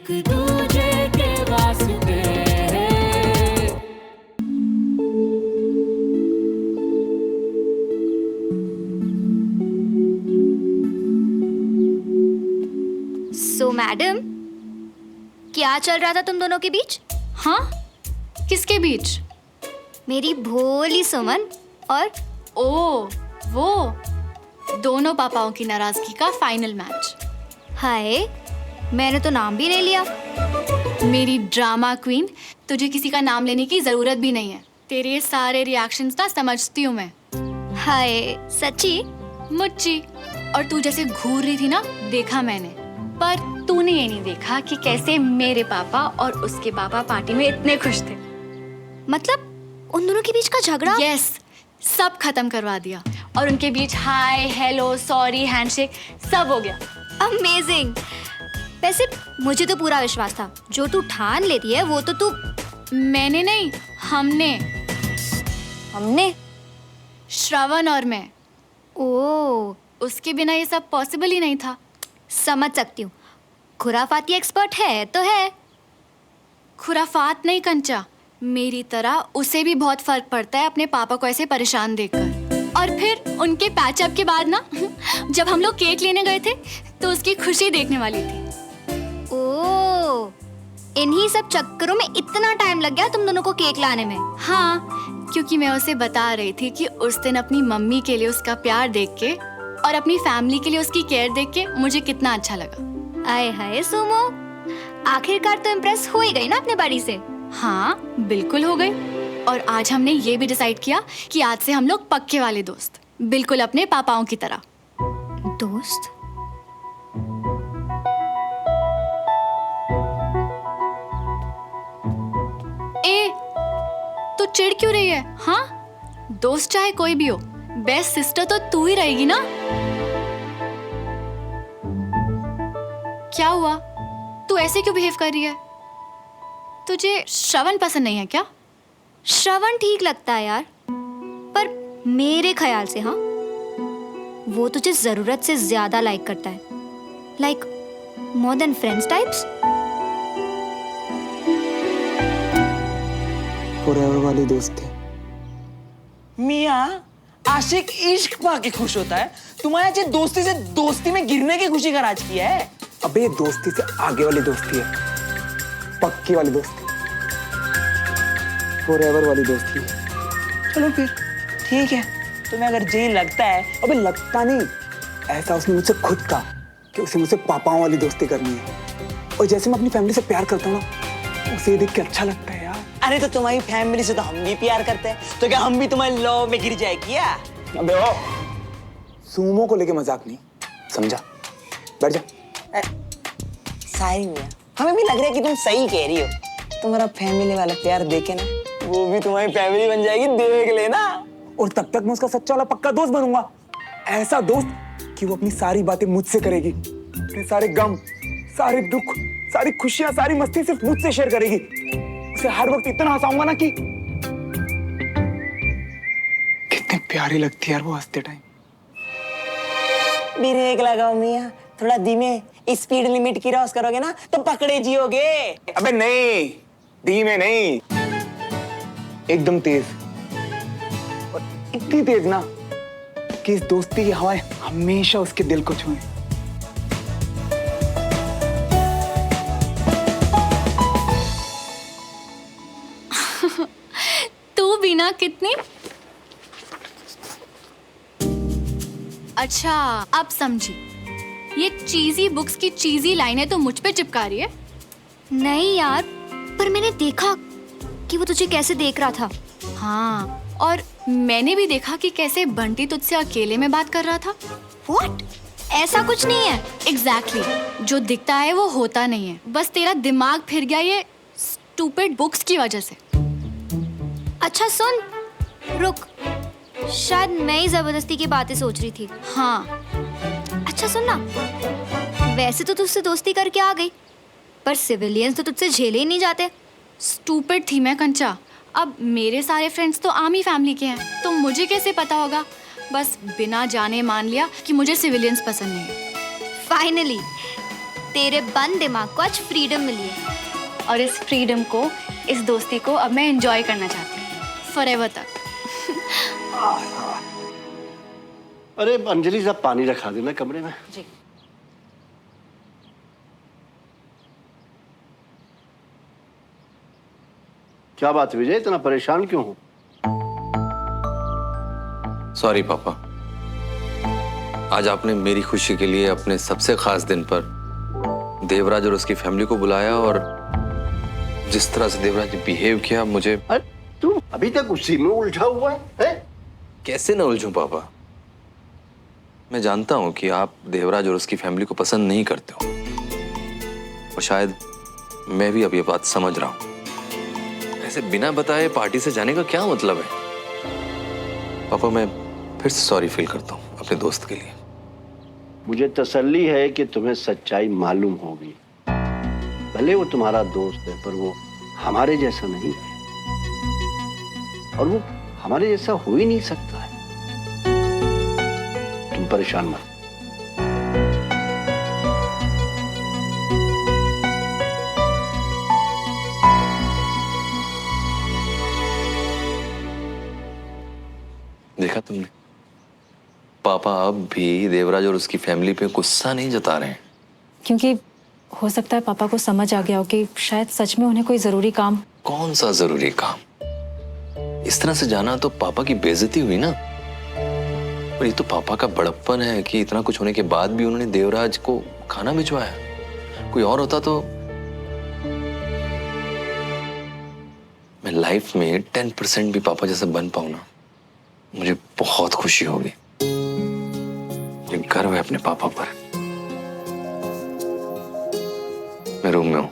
एक दूजे के वास्ते सो मैडम, क्या चल रहा था तुम दोनों के बीच? हाँ, किसके बीच? मेरी भोली सुमन और वो दोनों पापाओं की नाराजगी का फाइनल मैच। हाय, मैंने तो नाम भी नहीं लिया। मेरी ड्रामा क्वीन, तुझे किसी का नाम लेने की जरूरत भी नहीं है। तेरे ये सारे रिएक्शंस ना समझती हूँ मैं। हाय, सच्ची? मुच्ची। और तू जैसे घूर रही थी ना, देखा मैंने। पर तूने ये नहीं देखा कि कैसे मेरे पापा और उसके पापा पार्टी में इतने खुश थे। मतलब उन दोनों के बीच का झगड़ा? यस, सब खत्म करवा दिया और उनके बीच हाय, हेलो, सॉरी, हैंडशेक सब हो गया। अमेजिंग। वैसे मुझे तो पूरा विश्वास था, जो तू ठान लेती है वो तो तू। मैंने नहीं, हमने, श्रवण और मैं। ओ, उसके बिना ये सब पॉसिबल ही नहीं था। समझ सकती हूँ, खुराफाती एक्सपर्ट है तो है। खुराफात नहीं कंचा, मेरी तरह उसे भी बहुत फर्क पड़ता है अपने पापा को ऐसे परेशान देखकर। और फिर उनके पैचअप के बाद ना जब हम लोग केक लेने गए थे तो उसकी खुशी देखने वाली थी। ओ, इन्हीं सब चक्करों में इतना टाइम लग गया तुम दोनों को केक लाने में? हाँ, क्योंकि मैं उसे बता रही थी कि उस दिन अपनी मम्मी के लिए उसका प्यार देख के और अपनी फैमिली के लिए उसकी केयर देख के मुझे कितना अच्छा लगा। आए हाय सुमो, आखिरकार तो इम्प्रेस हो ही गई ना अपने बड़ी से। हाँ, बिल्कुल हो गई। और आज हमने ये भी डिसाइड किया कि आज से हम लोग पक्के वाले दोस्त, बिल्कुल अपने पापाओं की तरह। दोस्त? ए, तू चिढ़ क्यों रही है? हाँ, दोस्त चाहे कोई भी हो, बेस्ट सिस्टर तो तू ही रहेगी ना। क्या हुआ? तू ऐसे क्यों बिहेव कर रही है? तुझे श्रवण पसंद नहीं है क्या? श्रवण ठीक लगता है यार, पर मेरे ख्याल से हाँ, वो तुझे जरूरत से ज्यादा लाइक करता है। Like more than friends types. Forever वाली दोस्ती। मियाँ, आशिक इश्क पाके खुश होता है, तुम्हारे दोस्ती से दोस्ती में गिरने की खुशी का राज किया है। अबे ये दोस्ती से आगे वाली दोस्ती है, पक्की वाली दोस्ती, फॉरएवर वाली दोस्ती। चलो फिर ठीक है, तुम्हें अगर जी लगता है। अबे लगता नहीं, ऐसा उसने मुझसे खुद कहा कि उसे मुझसे पापाओं वाली दोस्ती करनी है। और जैसे मैं अपनी फैमिली से प्यार करता हूँ ना, उसे ये देख के अच्छा लगता है यार। अरे तो तुम्हारी फैमिली से तो हम भी प्यार करते हैं, तो क्या हम भी तुम्हारे लव में गिर जाए क्या? अबे ओ, सुमो को लेके मजाक नहीं, समझा? बैठ जा। सही मियाँ, हमें भी लग रहा है कि तुम सही कह रही हो। तुम्हारा फैमिली वाला प्यार देखे ना, वो भी तुम्हारी फैमिली बन जाएगी, देख लेना। और तब तक मैं उसका सच्चा वाला पक्का दोस्त बनूंगा। ऐसा दोस्त कि वो अपनी सारी बातें मुझसे करेगी, अपने सारे गम, सारे दुख, सारी खुशियां, सारी मस्ती सिर्फ मुझसे शेयर करेगी। उसे हर वक्त इतना हंसाऊंगा ना कि कितनी प्यारी लगती है यार वो हंसते टाइम। ब्रेक लगाओ मियाँ, थोड़ा धीमे। स्पीड लिमिट की क्रॉस करोगे ना तो पकड़े जियोगे। अबे नहीं, धीमे नहीं, एकदम तेज। और इतनी तेज ना कि इस दोस्ती की हवाएं हमेशा उसके दिल को छुएं। तू भी ना कितनी। अच्छा, अब समझी। ये चीजी बुक्स की चीजी लाइनें तो मुझ पे चिपका रही है। नहीं यार, पर मैंने देखा कि वो तुझे कैसे देख रहा था। हाँ, और मैंने भी देखा कि कैसे बंटी तुझसे अकेले में बात कर रहा था। What? ऐसा कुछ नहीं है। Exactly. जो दिखता है वो होता नहीं है, बस तेरा दिमाग फिर गया ये स्टूपिड बुक्स की वजह से। अच्छा सुन, रुक, शायद मैं ही जबरदस्ती की बातें सोच रही थी। हाँ, अच्छा सुन ना, वैसे तो तुझसे दोस्ती करके आ गई, पर सिविलियंस तो तुझसे झेले ही नहीं जाते। स्टूपिड थी मैं कंचा। अब मेरे सारे फ्रेंड्स तो आर्मी फैमिली के हैं, तो मुझे कैसे पता होगा? बस बिना जाने मान लिया कि मुझे सिविलियंस पसंद नहीं। फाइनली तेरे बंद दिमाग को आज फ्रीडम मिली है। और इस फ्रीडम को, इस दोस्ती को अब मैं एंजॉय करना चाहती हूँ फॉरएवर तक। अरे अंजलि साहब पानी रखा देना कमरे में। जी। क्या बात विजय, इतना परेशान क्यों हो? सॉरी पापा, आज आपने मेरी खुशी के लिए अपने सबसे खास दिन पर देवराज और उसकी फैमिली को बुलाया, और जिस तरह से देवराज ने बिहेव किया, मुझे अरे तू अभी तक उसी में उलझा हुआ है? कैसे न उलझूं पापा। मैं जानता हूं कि आप देवराज और उसकी फैमिली को पसंद नहीं करते हो, और शायद मैं भी अब ये बात समझ रहा हूं। ऐसे बिना बताए पार्टी से जाने का क्या मतलब है? पापा मैं फिर से सॉरी फील करता हूं अपने दोस्त के लिए। मुझे तसल्ली है कि तुम्हें सच्चाई मालूम होगी। भले वो तुम्हारा दोस्त है, पर वो हमारे जैसा नहीं है, और वो हमारे जैसा हो ही नहीं सकता है। तुम परेशान मत। देखा तुमने, पापा अब भी देवराज और उसकी फैमिली पे गुस्सा नहीं जता रहे हैं। क्योंकि हो सकता है पापा को समझ आ गया हो कि शायद सच में उन्हें कोई जरूरी काम। कौन सा जरूरी काम? इस तरह से जाना तो पापा की बेइज्जती हुई ना। और ये तो पापा का बड़प्पन है कि इतना कुछ होने के बाद भी उन्होंने देवराज को खाना भिजवाया। कोई और होता तो मैं लाइफ में 10% भी पापा जैसा बन पाऊं ना, मुझे बहुत खुशी होगी। मुझे गर्व है अपने पापा पर। मैं रूम में हूं।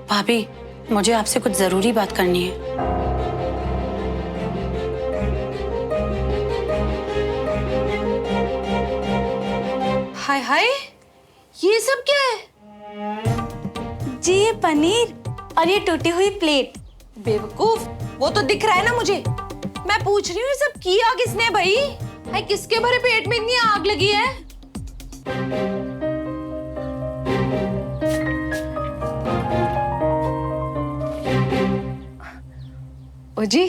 भाभी, मुझे आपसे कुछ जरूरी बात करनी है। हाय हाय, ये सब क्या है? जी ये पनीर और ये टूटी हुई प्लेट। बेवकूफ, वो तो दिख रहा है ना मुझे। मैं पूछ रही हूँ ये सब किया किसने भाई? हाय, किसके भरे पेट में इतनी आग लगी है? ओ जी,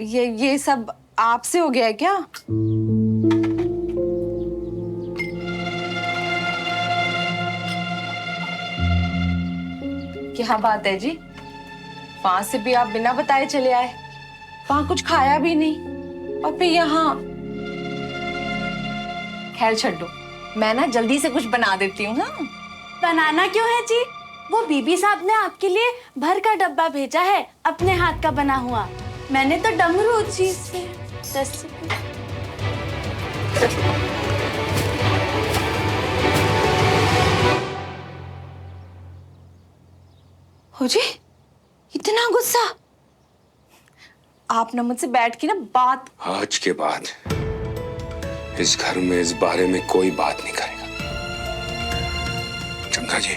ये सब आपसे हो गया है क्या? क्या बात है जी, वहां से भी आप बिना बताए चले आए, वहां कुछ खाया भी नहीं, और फिर यहाँ। खैर छोड़ो, मैं ना जल्दी से कुछ बना देती हूँ। हाँ, बनाना क्यों है जी? वो बीबी साहब ने आपके लिए भर का डब्बा भेजा है, अपने हाथ का बना हुआ। मैंने तो डमरू चीज से 10 हो जी, इतना गुस्सा? आप ना मुझसे बैठ के ना बात। आज के बाद इस घर में इस बारे में कोई बात नहीं करेगा, चंगा जी।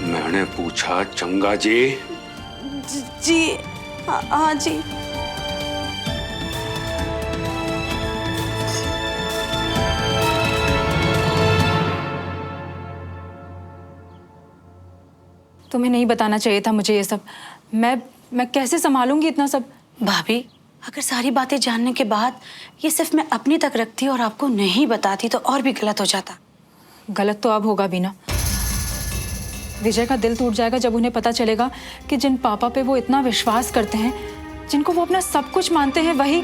मैंने पूछा चंगा जी। जी हाँ जी। तुम्हें नहीं बताना चाहिए था मुझे ये सब। मैं कैसे संभालूंगी इतना सब? भाभी, अगर सारी बातें जानने के बाद ये सिर्फ मैं अपनी तक रखती और आपको नहीं बताती तो और भी गलत हो जाता। गलत तो अब होगा भी ना। विजय का दिल टूट जाएगा जब उन्हें पता चलेगा कि जिन पापा पे वो इतना विश्वास करते हैं, जिनको वो अपना सब कुछ मानते हैं, वही।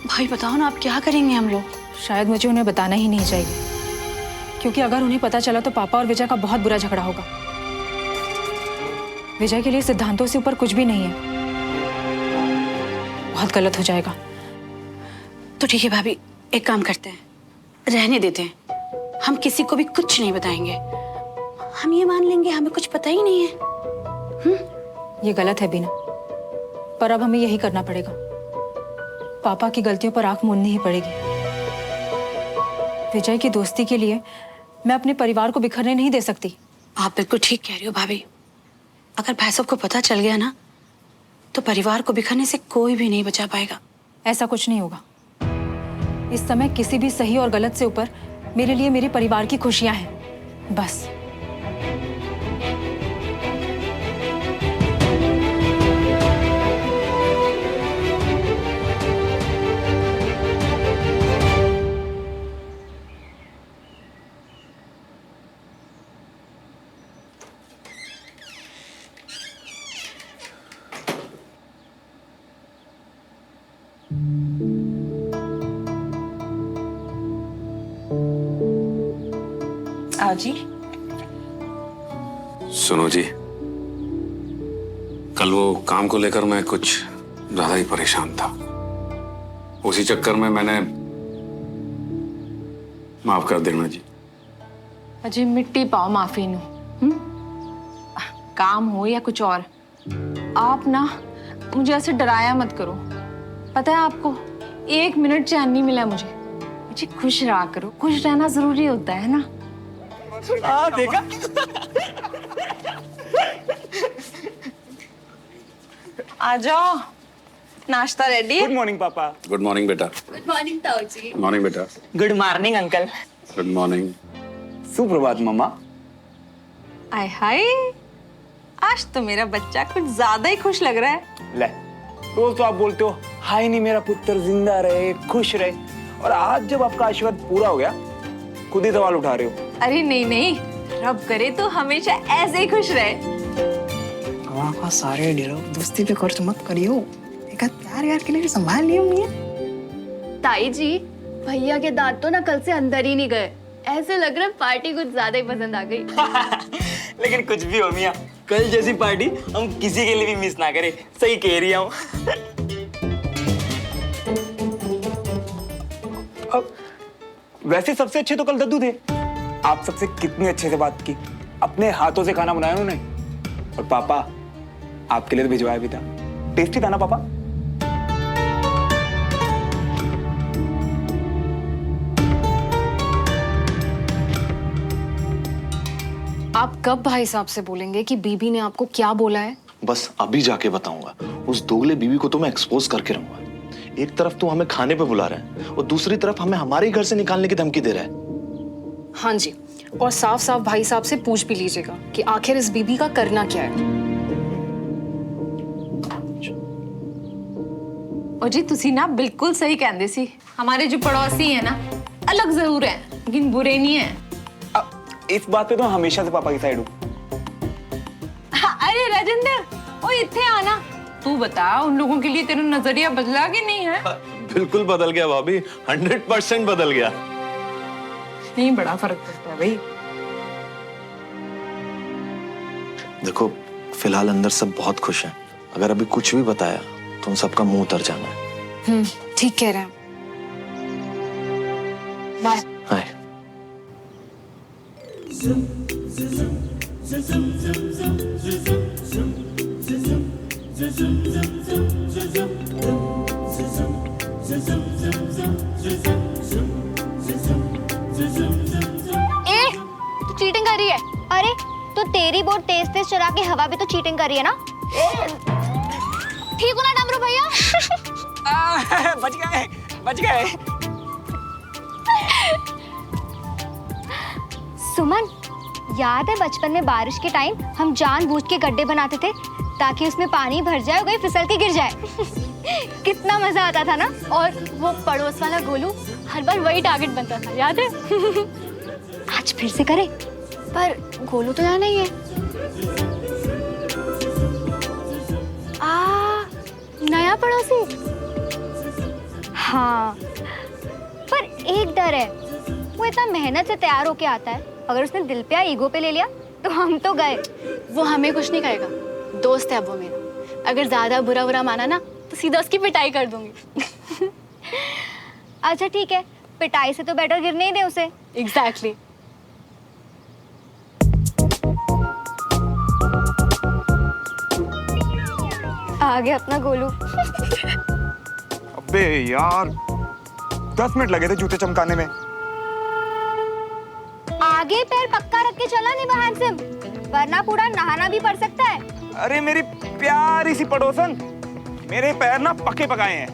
भाई बताओ ना, आप क्या करेंगे हम लोग? शायद मुझे उन्हें बताना ही नहीं चाहिए, क्योंकि अगर उन्हें पता चला तो पापा और विजय का बहुत बुरा झगड़ा होगा। विजय के लिए सिद्धांतों से ऊपर कुछ भी नहीं है। बहुत गलत हो जाएगा। तो ठीक है भाभी, एक काम करते हैं, रहने देते हैं। हम किसी को भी कुछ नहीं बताएंगे। हम ये मान लेंगे हमें कुछ पता ही नहीं है। ये गलत है बीना, पर अब हमें यही करना पड़ेगा। पापा की गलतियों पर आंख मूंदनी ही पड़ेगी। विजय की दोस्ती के लिए मैं अपने परिवार को बिखरने नहीं दे सकती। आप बिल्कुल ठीक कह रही हो भाभी। अगर भाई साहब को पता चल गया ना तो परिवार को बिखरने से कोई भी नहीं बचा पाएगा। ऐसा कुछ नहीं होगा। इस समय किसी भी सही और गलत से ऊपर मेरे लिए मेरे परिवार की खुशियां हैं, बस। आओ जी। सुनो जी, कल वो काम को लेकर मैं कुछ ज्यादा ही परेशान था। उसी चक्कर में मैंने माफ कर देना जी। अजी मिट्टी पाओ माफी नु। काम हो या कुछ और, आप ना मुझे ऐसे डराया मत करो। पता है आपको, 1 मिनट चैन नहीं मिला मुझे। खुश रहा करो, खुश रहना जरूरी होता है ना। देखा? आ जाओ, नाश्ता रेडी है। गुड मॉर्निंग पापा। गुड मॉर्निंग बेटा। गुड मॉर्निंग ताऊ जी। मॉर्निंग बेटा। Good morning uncle. Good morning. सुप्रभात मम्मा। आय हाय, आज तो मेरा बच्चा कुछ ज्यादा ही खुश लग रहा है। ले, रोज तो आप बोलते हो हाय नहीं मेरा पुत्र जिंदा रहे, खुश रहे, और आज जब आपका आशीर्वाद पूरा हो गया खुद ही सवाल उठा रहे हो। अरे नहीं नहीं, रब करे तो हमेशा ऐसे ही खुश रहे। का सारे डिलो दोस्ती पे खर्च मत करियो। एक प्यार यार के लिए भी संभाल लियो मियां। ताई जी, भैया के दांत तो ना कल से अंदर ही नहीं गए। ऐसे लग रहा है पार्टी कुछ ज्यादा ही पसंद आ गई। लेकिन कुछ भी हो मियां, कल जैसी पार्टी हम किसी के लिए भी मिस ना करें। सही कह रही हूँ। वैसे सबसे अच्छे तो कल दद्दू थे। आप सबसे कितने अच्छे से बात की, अपने हाथों से खाना बनाया उन्होंने। और पापा आपके लिए तो भिजवाया भी था। टेस्टी था ना पापा? आप कब भाई साहब से बोलेंगे कि बीबी ने आपको क्या बोला है? बस अभी जाके बताऊंगा। उस दोगले बीवी को तो मैं एक्सपोज करके रहूंगा। एक तरफ तो हमें खाने पे बुला रहा है और दूसरी तरफ हमें हमारे घर से निकालने की धमकी दे रहा है। हाँ जी, और साफ साफ भाई साहब से पूछ भी लीजिएगा कि आखिर इस बीबी का करना क्या है। ओ जी, तुसी ना बिल्कुल सही कहंदे सी। हमारे जो पड़ोसी है ना, अलग जरूर है लेकिन बुरे नहीं है। इस बात पे तो हमेशा से पापा की साइड हूँ। अरे राजेंद्र, ओ इत्थे आना। तू बता, उन लोगों के लिए तेरा नजरिया बदला कि नहीं है? बिल्कुल बदल गया भाभी, 100% बदल गया। नहीं, बड़ा फर्क पड़ता है भाई। देखो, फिलहाल अंदर सब बहुत खुश हैं। अगर अभी कुछ भी बताया तो उन सबका मुंह उतर जाना है। ठीक कह रहे हैं। बाय। हाय। तू चीटिंग कर रही है। अरे तो तेरी बोट तेज तेज चला के हवा भी तो चीटिंग कर रही है ना। ठीक हो ना डमरू भैया? बच गए, बच गए। सुमन, याद है बचपन में बारिश के टाइम हम जानबूझ के गड्ढे बनाते थे ताकि उसमें पानी भर जाए और कोई फिसल के गिर जाए। कितना मजा आता था ना। और वो पड़ोस वाला गोलू हर बार वही टारगेट बनता था, याद है? आज फिर से करें। पर गोलू तो यहाँ नहीं है। नया पड़ोसी। हाँ, पर एक डर है। वो इतना मेहनत से तैयार होके आता है, अगर उसने दिल पे या ईगो पे ले लिया तो हम तो गए। वो हमें कुछ नहीं करेगा, दोस्त है अब वो मेरा। अगर ज्यादा बुरा बुरा माना ना तो सीधा उसकी पिटाई कर दूंगी। अच्छा ठीक है, पिटाई से तो बेटर गिरने ही दे उसे। एग्जैक्टली। आ गया अपना गोलू। अबे यार 10 मिनट लगे थे जूते चमकाने में। आगे पैर पक्का रख के चला नहीं बहन से, वरना पूरा नहाना भी पड़ सकता है। अरे मेरी प्यारी सी पड़ोसन, मेरे पैर ना पक्के पकाए हैं,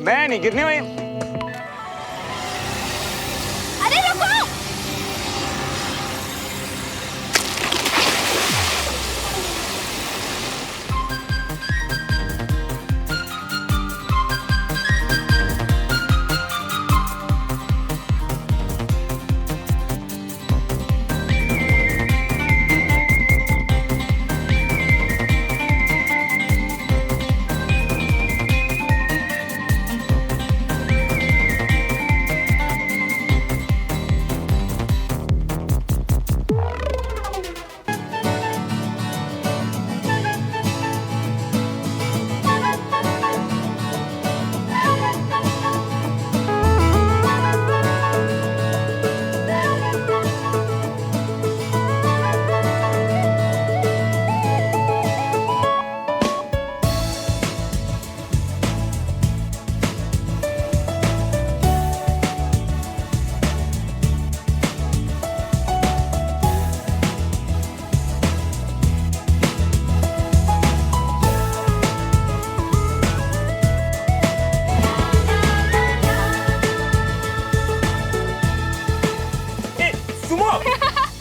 मैं नहीं गिरने वाली। अरे रुको!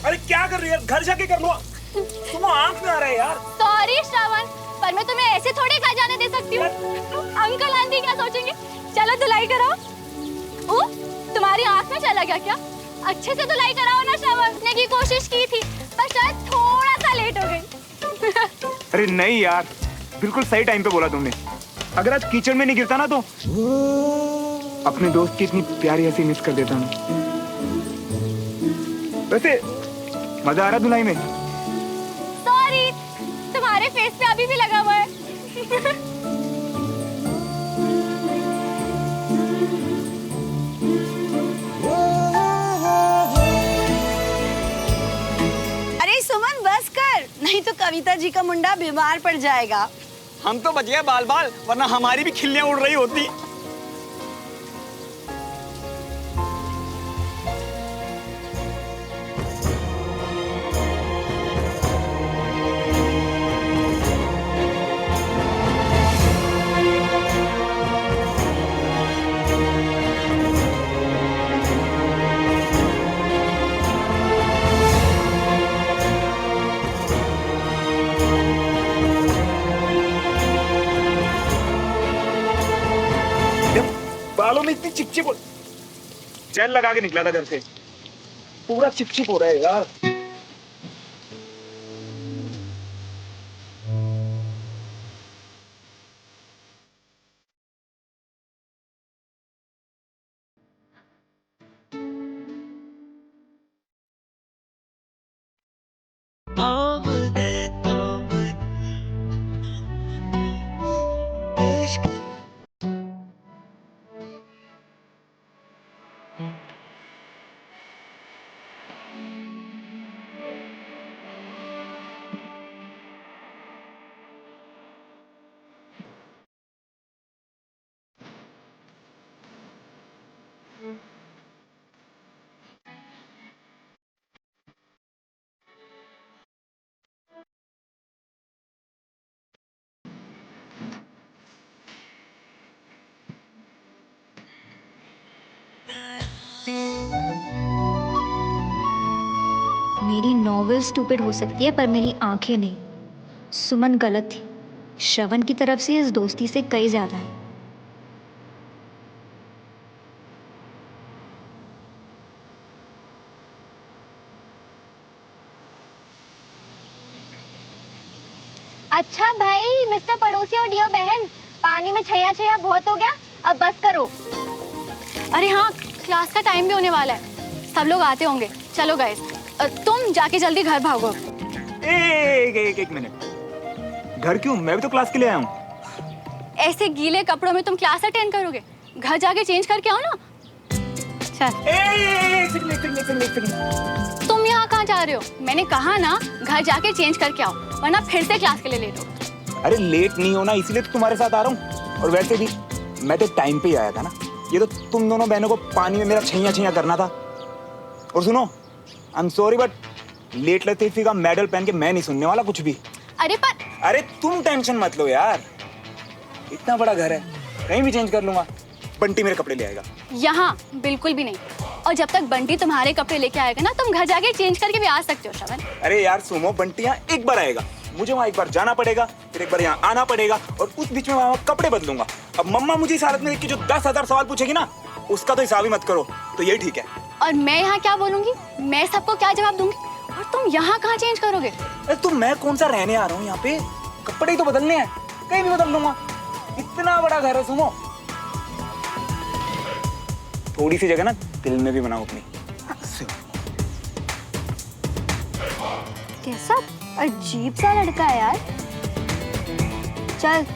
अरे क्या कर रही है? घर जाके कर लो। तुम आंख में आ रहा है यार। सॉरी श्रावण, पर मैं तुम्हें ऐसे थोड़ी घर जाने दे सकती हूँ। अंकल आंटी क्या सोचेंगे? चलो धुलाई कराओ। ओ, तुम्हारी आंख में चला गया क्या? अच्छे से धुलाई कराओ ना श्रावण। करने की कोशिश की थी, पर शायद थोड़ा सा लेट हो गई। अरे नहीं यार, बिल्कुल सही टाइम पे बोला तुमने। अगर आज कीचड़ में नहीं गिरता ना तो अपने दोस्त की इतनी प्यारी हंसी मिस कर देता ना। वैसे मजा आ रहा धुलाई में? सॉरी, तुम्हारे फेस पे अभी भी लगा हुआ है। अरे सुमन बस कर, नहीं तो कविता जी का मुंडा बीमार पड़ जाएगा। हम तो बच गए बाल बाल, वरना हमारी भी खिल्लियां उड़ रही होती। बालों में इतनी चिपचिप, जेल लगा के निकला था घर से, पूरा चिपचिप हो रहा है यार। मेरी नॉवेल स्टूपिड हो सकती है, पर मेरी आंखें नहीं। सुमन गलत थी। श्रवण की तरफ से इस दोस्ती से कई ज्यादा है। अच्छा भाई मिस्टर पड़ोसी और डियर बहन, पानी में छया छया बहुत हो गया, अब बस करो। अरे हाँ, क्लास का टाइम भी होने वाला है, सब लोग आते होंगे। चलो गाइस, तुम जाके जल्दी घर भागो। एक मिनट, घर क्यों? मैं भी तो क्लास के लिए आया हूँ। ऐसे गीले कपड़ों में तुम क्लास अटेंड करोगे? घर जाके चेंज करके आओ ना। चल। तुम यहाँ कहाँ जा रहे हो? मैंने कहा ना घर जाके चेंज करके आओ, वरना फिर से क्लास के लिए लेट हो। अरे लेट नहीं होना, इसीलिए तो तुम्हारे साथ आ रहा हूँ। और वैसे भी मैं तो टाइम पे ही आया था ना। ये तो तुम दोनों बहनों को पानी में मेरा छैया छैया करना था। और सुनो, I am sorry but late लतीफी का मेडल पहन के मैं नहीं सुनने वाला कुछ भी। अरे पर अरे तुम टेंशन मत लो यार, इतना बड़ा घर है, कहीं भी चेंज कर लूंगा। बंटी मेरे कपड़े ले आएगा। यहाँ बिल्कुल भी नहीं। और जब तक बंटी तुम्हारे कपड़े लेके आएगा ना, तुम घर जाके चेंज करके भी आ सकते हो श्रवण। अरे यार सुनो, बंटी यहाँ एक बार आएगा, मुझे वहाँ एक बार जाना पड़ेगा, फिर एक बार यहाँ आना पड़ेगा, और उस बीच में वहाँ कपड़े बदलूंगा। अब मम्मा मुझे इस हालत में देख के जो 10,000 सवाल पूछेगी ना, उसका तो हिसाब ही मत करो। तो यही ठीक है। और मैं यहाँ क्या बोलूंगी? मैं सबको क्या जवाब दूंगी? और तुम यहाँ कहाँ चेंज करोगे? अरे तो मैं कौन सा रहने आ रहा हूँ यहाँ पे, कपड़े ही तो बदलने हैं, कहीं भी बदल लूंगा। इतना बड़ा घर है सुनो। थोड़ी सी जगह ना दिल में भी बनाओ अपनी। कैसा अजीब सा लड़का है यार। चल